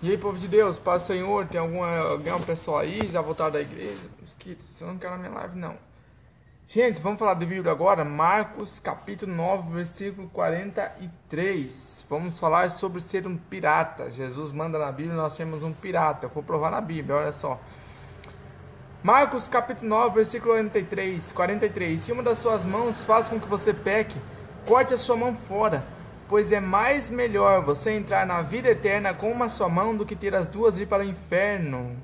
E aí, povo de Deus, paz do Senhor, tem alguma pessoa aí, já voltaram da igreja? Mosquito, você não quer na minha live, não. Gente, vamos falar da Bíblia agora, Marcos, capítulo 9, versículo 43. Vamos falar sobre ser um pirata. Jesus manda na Bíblia, nós temos um pirata. Eu vou provar na Bíblia, olha só. Marcos, capítulo 9, versículo 43. Se uma das suas mãos faz com que você peque, corte a sua mão fora. Pois é mais melhor você entrar na vida eterna com uma só mão do que ter as duas e ir para o inferno.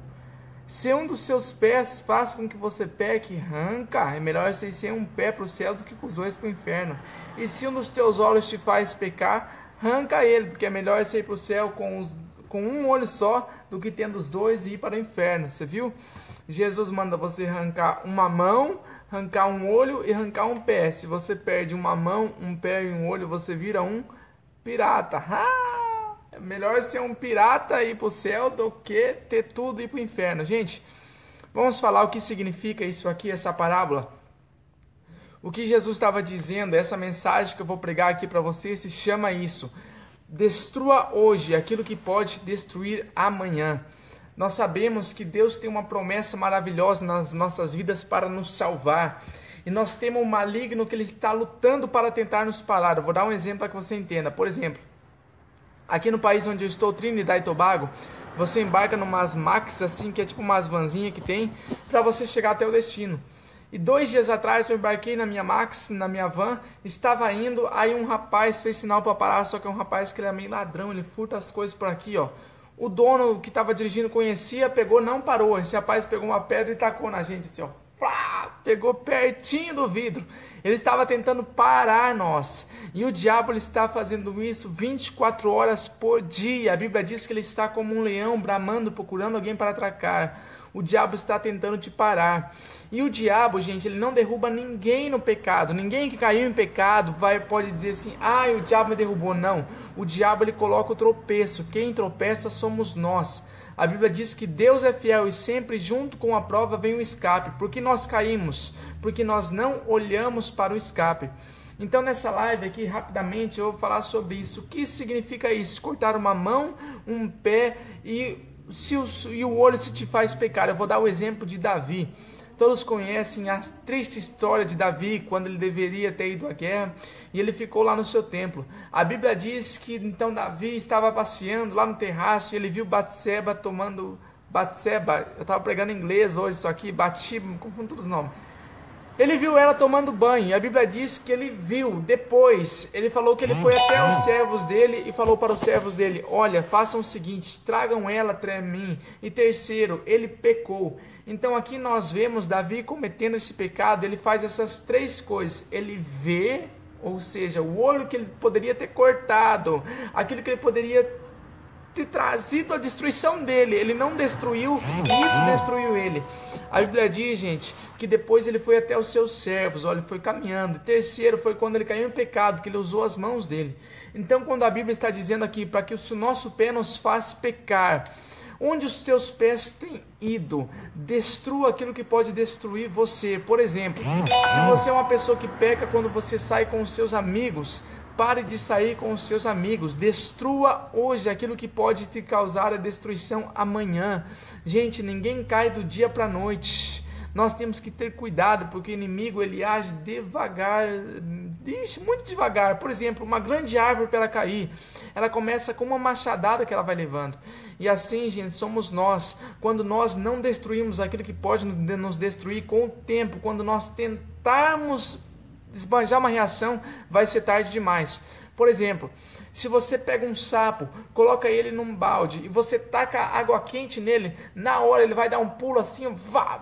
Se um dos seus pés faz com que você peque, arranca. É melhor você ir sem um pé para o céu do que com os dois para o inferno. E se um dos teus olhos te faz pecar, arranca ele, porque é melhor você ir para o céu com um olho só do que tendo os dois e ir para o inferno. Você viu? Jesus manda você arrancar uma mão, arrancar um olho e arrancar um pé. Se você perde uma mão, um pé e um olho, você vira um pirata. É melhor ser um pirata e ir para o céu do que ter tudo e ir para o inferno. Gente, vamos falar o que significa isso aqui, essa parábola. O que Jesus estava dizendo, essa mensagem que eu vou pregar aqui para você, se chama isso: destrua hoje aquilo que pode destruir amanhã. Nós sabemos que Deus tem uma promessa maravilhosa nas nossas vidas para nos salvar. E nós temos um maligno que ele está lutando para tentar nos parar. Eu vou dar um exemplo para que você entenda. Por exemplo, aqui no país onde eu estou, Trinidad e Tobago, você embarca numas Max, assim, que é tipo umas vanzinhas que tem, para você chegar até o destino. E 2 dias atrás eu embarquei na minha Max, na minha van, estava indo, aí um rapaz fez sinal para parar, só que é um rapaz que ele é meio ladrão, ele furta as coisas por aqui, ó. O dono que estava dirigindo conhecia, pegou, não parou. Esse rapaz pegou uma pedra e tacou na gente assim, ó. Pegou pertinho do vidro. Ele estava tentando parar nós. E o diabo ele está fazendo isso 24 horas por dia. A Bíblia diz que ele está como um leão bramando, procurando alguém para atracar. O diabo está tentando te parar. E o diabo, gente, ele não derruba ninguém no pecado. Ninguém que caiu em pecado pode dizer assim: ah, o diabo me derrubou. Não. O diabo ele coloca o tropeço. Quem tropeça somos nós. A Bíblia diz que Deus é fiel e sempre junto com a prova vem o escape. Por que nós caímos? Porque nós não olhamos para o escape. Então nessa live aqui, rapidamente, eu vou falar sobre isso. O que significa isso? Cortar uma mão, um pé e o olho se te faz pecar. Eu vou dar o exemplo de Davi. Todos conhecem a triste história de Davi, quando ele deveria ter ido à guerra, e ele ficou lá no seu templo. A Bíblia diz que então Davi estava passeando lá no terraço, e ele viu Batseba tomando... Batseba, eu estava pregando em inglês hoje, isso aqui, Batseba, me confundo todos os nomes. Ele viu ela tomando banho, e a Bíblia diz que ele viu, depois, ele falou que ele foi até os servos dele, e falou para os servos dele: olha, façam o seguinte, tragam ela até mim. E terceiro, ele pecou. Então aqui nós vemos Davi cometendo esse pecado. Ele faz essas 3 coisas. Ele vê, ou seja, o olho que ele poderia ter cortado, aquilo que ele poderia ter trazido a destruição dele, ele não destruiu, e isso destruiu ele. A Bíblia diz, gente, que depois ele foi até os seus servos, olha, ele foi caminhando. E terceiro foi quando ele caiu em pecado, que ele usou as mãos dele. Então quando a Bíblia está dizendo aqui, para que o nosso pé nos faz pecar, onde os teus pés têm ido, destrua aquilo que pode destruir você. Por exemplo, se você é uma pessoa que peca quando você sai com os seus amigos, pare de sair com os seus amigos. Destrua hoje aquilo que pode te causar a destruição amanhã. Gente, ninguém cai do dia para a noite. Nós temos que ter cuidado, porque o inimigo ele age devagar, muito devagar. Por exemplo, uma grande árvore para ela cair, ela começa com uma machadada que ela vai levando. E assim, gente, somos nós. Quando nós não destruímos aquilo que pode nos destruir com o tempo, quando nós tentarmos esbanjar uma reação, vai ser tarde demais. Por exemplo, se você pega um sapo, coloca ele num balde e você taca água quente nele, na hora ele vai dar um pulo assim,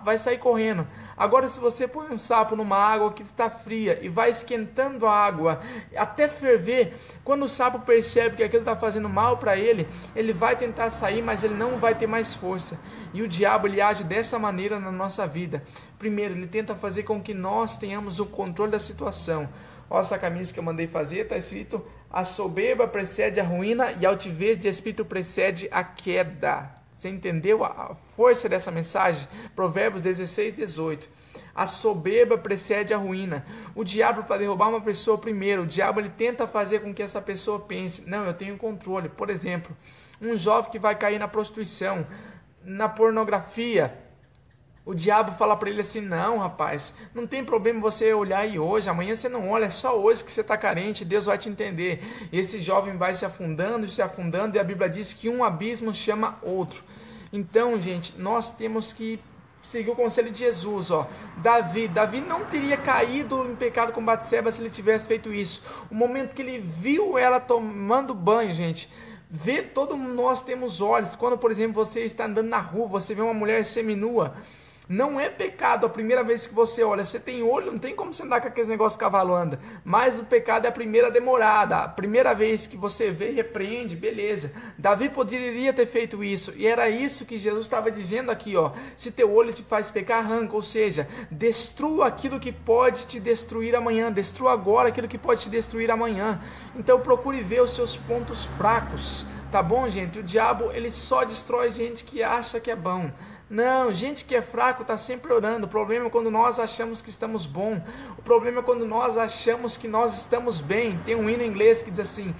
vai sair correndo. Agora se você põe um sapo numa água que está fria e vai esquentando a água até ferver, quando o sapo percebe que aquilo está fazendo mal para ele, ele vai tentar sair, mas ele não vai ter mais força. E o diabo ele age dessa maneira na nossa vida. Primeiro, ele tenta fazer com que nós tenhamos o controle da situação. Olha essa camisa que eu mandei fazer, está escrito: a soberba precede a ruína e a altivez de espírito precede a queda. Você entendeu a força dessa mensagem? Provérbios 16, 18. A soberba precede a ruína. O diabo, para derrubar uma pessoa primeiro, o diabo ele tenta fazer com que essa pessoa pense, não, eu tenho controle. Por exemplo, um jovem que vai cair na prostituição, na pornografia, o diabo fala para ele assim, não rapaz, não tem problema você olhar aí hoje, amanhã você não olha, é só hoje que você está carente, Deus vai te entender. Esse jovem vai se afundando e a Bíblia diz que um abismo chama outro. Então, gente, nós temos que seguir o conselho de Jesus, ó. Davi não teria caído em pecado com Batseba se ele tivesse feito isso. O momento que ele viu ela tomando banho, gente, todo nós temos olhos. Quando, por exemplo, você está andando na rua, você vê uma mulher seminua, não é pecado a primeira vez que você olha. Você tem olho, não tem como você andar com aqueles negócios que cavalo anda. Mas o pecado é a primeira demorada. A primeira vez que você vê, repreende, beleza. Davi poderia ter feito isso. E era isso que Jesus estava dizendo aqui, ó. Se teu olho te faz pecar, arranca. Ou seja, destrua aquilo que pode te destruir amanhã. Destrua agora aquilo que pode te destruir amanhã. Então procure ver os seus pontos fracos. Tá bom, gente? O diabo, ele só destrói gente que acha que é bom. Não, gente que é fraco está sempre orando. O problema é quando nós achamos que estamos bom. O problema é quando nós achamos que nós estamos bem. Tem um hino em inglês que diz assim: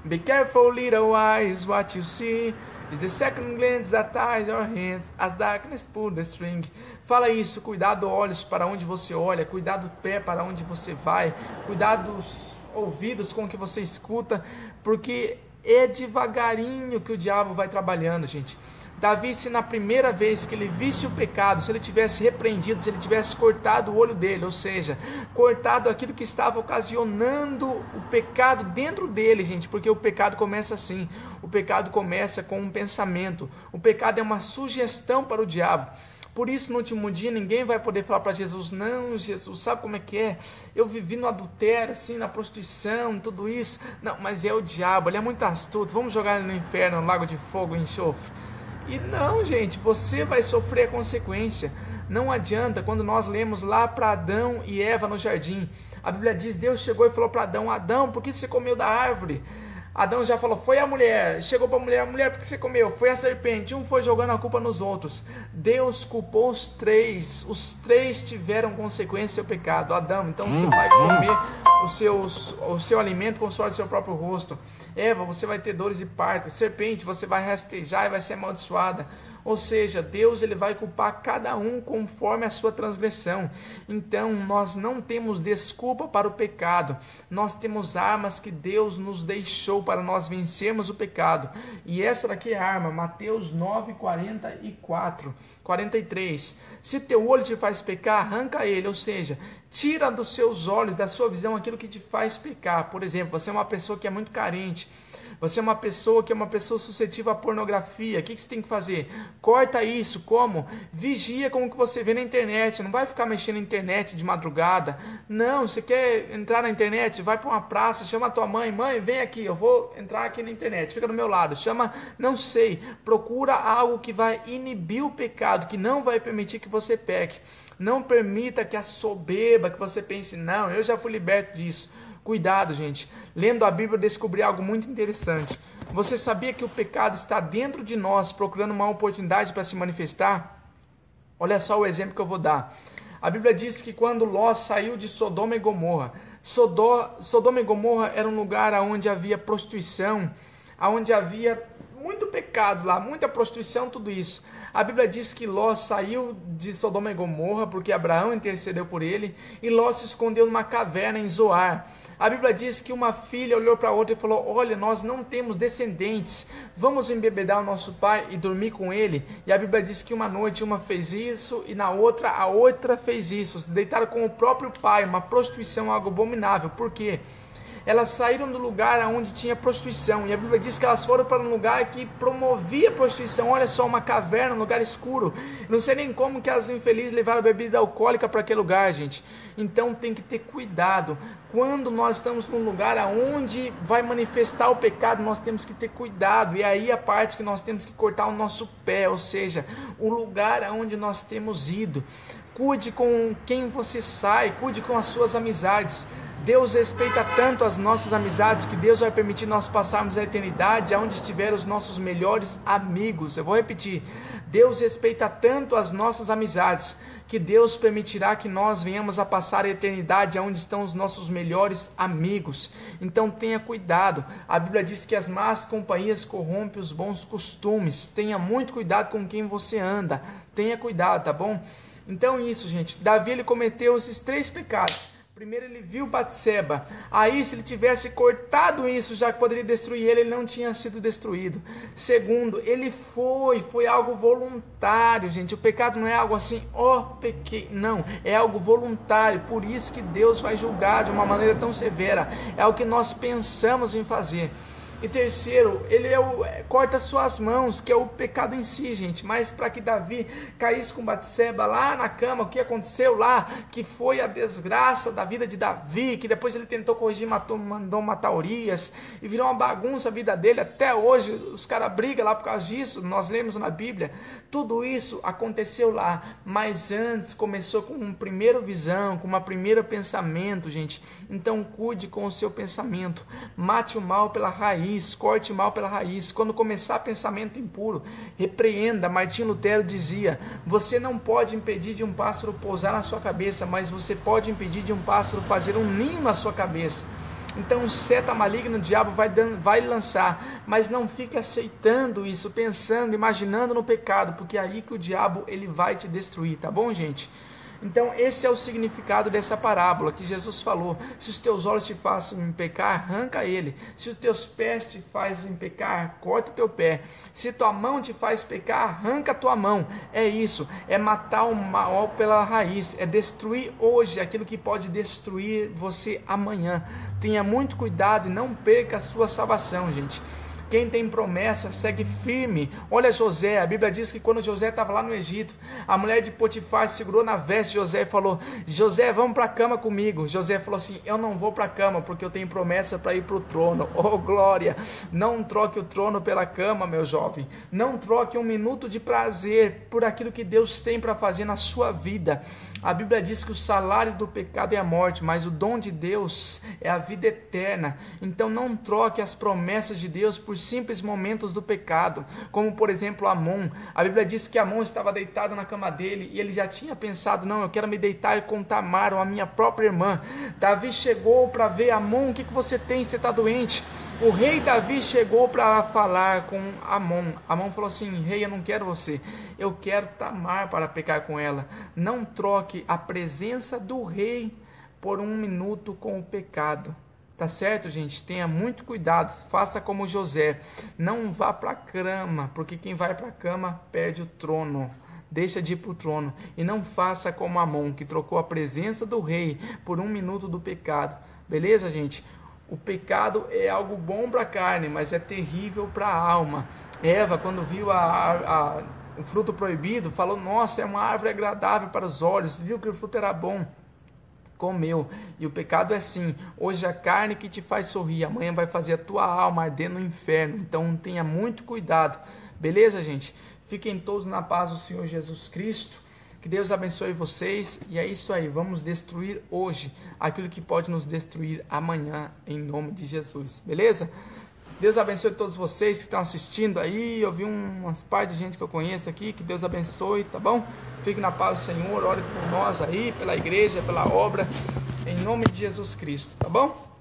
Be careful, little eyes, what you see is the second glance that ties your hands as darkness pull the string. Fala isso, cuidado olhos para onde você olha, cuidado pé para onde você vai, cuidado os ouvidos com o que você escuta, porque é devagarinho que o diabo vai trabalhando, gente. Davi, se na primeira vez que ele visse o pecado, se ele tivesse repreendido, se ele tivesse cortado o olho dele, ou seja, cortado aquilo que estava ocasionando o pecado dentro dele, gente, porque o pecado começa assim, o pecado começa com um pensamento, o pecado é uma sugestão para o diabo. Por isso, no último dia, ninguém vai poder falar para Jesus, não, Jesus, sabe como é que é? Eu vivi no adultério, assim, na prostituição, tudo isso. Não, mas é o diabo, ele é muito astuto, vamos jogar ele no inferno, no lago de fogo e enxofre. E não, gente, você vai sofrer a consequência. Não adianta. Quando nós lemos lá para Adão e Eva no jardim, a Bíblia diz, Deus chegou e falou para Adão, Adão, por que você comeu da árvore? Adão já falou, foi a mulher. Chegou para a mulher, por que você comeu? Foi a serpente. Um foi jogando a culpa nos outros. Deus culpou os três tiveram consequência do pecado. Adão, então você vai comer o seu alimento com o suor do seu próprio rosto. Eva, você vai ter dores de parto. Serpente, você vai rastejar e vai ser amaldiçoada. Ou seja, Deus ele vai culpar cada um conforme a sua transgressão. Então, nós não temos desculpa para o pecado. Nós temos armas que Deus nos deixou para nós vencermos o pecado. E essa daqui é a arma, Mateus 9, 43. Se teu olho te faz pecar, arranca ele. Ou seja, tira dos seus olhos, da sua visão, aquilo que te faz pecar. Por exemplo, você é uma pessoa que é muito carente. Você é uma pessoa que é uma pessoa suscetível à pornografia. O que você tem que fazer? Corta isso. Como? Vigia com o que você vê na internet. Não vai ficar mexendo na internet de madrugada. Não, você quer entrar na internet? Vai para uma praça, chama a tua mãe. Mãe, vem aqui, eu vou entrar aqui na internet. Fica do meu lado. Chama, não sei. Procura algo que vai inibir o pecado, que não vai permitir que você peque. Não permita que a soberba, que você pense, não, eu já fui liberto disso. Cuidado, gente. Lendo a Bíblia, eu descobri algo muito interessante. Você sabia que o pecado está dentro de nós, procurando uma oportunidade para se manifestar? Olha só o exemplo que eu vou dar. A Bíblia diz que quando Ló saiu de Sodoma e Gomorra, Sodoma e Gomorra era um lugar onde havia prostituição, onde havia muito pecado lá, muita prostituição, tudo isso. A Bíblia diz que Ló saiu de Sodoma e Gomorra porque Abraão intercedeu por ele, e Ló se escondeu numa caverna em Zoar. A Bíblia diz que uma filha olhou para a outra e falou, olha, nós não temos descendentes, vamos embebedar o nosso pai e dormir com ele. E a Bíblia diz que uma noite uma fez isso e na outra a outra fez isso, se deitaram com o próprio pai, uma prostituição, algo abominável. Por quê? Elas saíram do lugar onde tinha prostituição, e a Bíblia diz que elas foram para um lugar que promovia prostituição. Olha só, uma caverna, um lugar escuro. Não sei nem como que as infelizes levaram bebida alcoólica para aquele lugar, gente. Então tem que ter cuidado. Quando nós estamos num lugar onde vai manifestar o pecado, nós temos que ter cuidado. E aí a parte que nós temos que cortar o nosso pé, ou seja, o lugar onde nós temos ido. Cuide com quem você sai, cuide com as suas amizades. Deus respeita tanto as nossas amizades que Deus vai permitir nós passarmos a eternidade aonde estiver os nossos melhores amigos. Eu vou repetir: Deus respeita tanto as nossas amizades que Deus permitirá que nós venhamos a passar a eternidade onde estão os nossos melhores amigos. Então tenha cuidado. A Bíblia diz que as más companhias corrompem os bons costumes. Tenha muito cuidado com quem você anda. Tenha cuidado, tá bom? Então isso, gente. Davi, ele cometeu esses 3 pecados. Primeiro, ele viu Batseba. Aí, se ele tivesse cortado isso, já que poderia destruir ele, ele não tinha sido destruído. Segundo, ele foi algo voluntário, gente. O pecado não é algo assim, pequei. Não, é algo voluntário. Por isso que Deus vai julgar de uma maneira tão severa. É o que nós pensamos em fazer. E terceiro, ele corta suas mãos, que é o pecado em si, gente. Mas para que Davi caísse com Batseba lá na cama, o que aconteceu lá, que foi a desgraça da vida de Davi, que depois ele tentou corrigir, mandou matar Urias, e virou uma bagunça a vida dele. Até hoje os caras brigam lá por causa disso, nós lemos na Bíblia. Tudo isso aconteceu lá, mas antes começou com uma primeira visão, com uma primeira pensamento, gente. Então cuide com o seu pensamento, mate o mal pela raiz, corte o mal pela raiz. Quando começar pensamento impuro, repreenda. Martinho Lutero dizia: você não pode impedir de um pássaro pousar na sua cabeça, mas você pode impedir de um pássaro fazer um ninho na sua cabeça. Então seta maligna o diabo vai lançar, mas não fique aceitando isso, pensando, imaginando no pecado, porque é aí que o diabo ele vai te destruir, tá bom, gente? Então esse é o significado dessa parábola que Jesus falou: se os teus olhos te fazem pecar, arranca ele; se os teus pés te fazem pecar, corta o teu pé; se tua mão te faz pecar, arranca a tua mão. É isso, é matar o mal pela raiz, é destruir hoje aquilo que pode destruir você amanhã. Tenha muito cuidado e não perca a sua salvação, gente. Quem tem promessa segue firme. Olha José, a Bíblia diz que quando José estava lá no Egito, a mulher de Potifar segurou na veste de José e falou: José, vamos para a cama comigo. José falou assim: eu não vou para a cama porque eu tenho promessa para ir para o trono. Oh glória, não troque o trono pela cama, meu jovem. Não troque um minuto de prazer por aquilo que Deus tem para fazer na sua vida. A Bíblia diz que o salário do pecado é a morte, mas o dom de Deus é a vida eterna. Então não troque as promessas de Deus por simples momentos do pecado, como por exemplo Amon. A Bíblia diz que Amon estava deitado na cama dele e ele já tinha pensado: não, eu quero me deitar com Tamar, ou a minha própria irmã. Davi chegou para ver: Amon, o que você tem? Você está doente? O rei Davi chegou para falar com Amon. Amon falou assim: rei, eu não quero você, eu quero Tamar para pecar com ela. Não troque a presença do rei por um minuto com o pecado. Tá certo, gente? Tenha muito cuidado, faça como José. Não vá para a cama, porque quem vai para a cama perde o trono. Deixa de ir para o trono. E não faça como Amon, que trocou a presença do rei por um minuto do pecado. Beleza, gente? O pecado é algo bom para a carne, mas é terrível para a alma. Eva, quando viu o fruto proibido, falou: nossa, é uma árvore agradável para os olhos. Viu que o fruto era bom, comeu. E o pecado é assim: hoje a carne que te faz sorrir, amanhã vai fazer a tua alma arder no inferno. Então tenha muito cuidado. Beleza, gente? Fiquem todos na paz do Senhor Jesus Cristo. Que Deus abençoe vocês. E é isso aí, vamos destruir hoje aquilo que pode nos destruir amanhã, em nome de Jesus. Beleza? Deus abençoe todos vocês que estão assistindo aí. Eu vi umas partes de gente que eu conheço aqui. Que Deus abençoe, tá bom? Fique na paz do Senhor. Ore por nós aí, pela igreja, pela obra, em nome de Jesus Cristo, tá bom?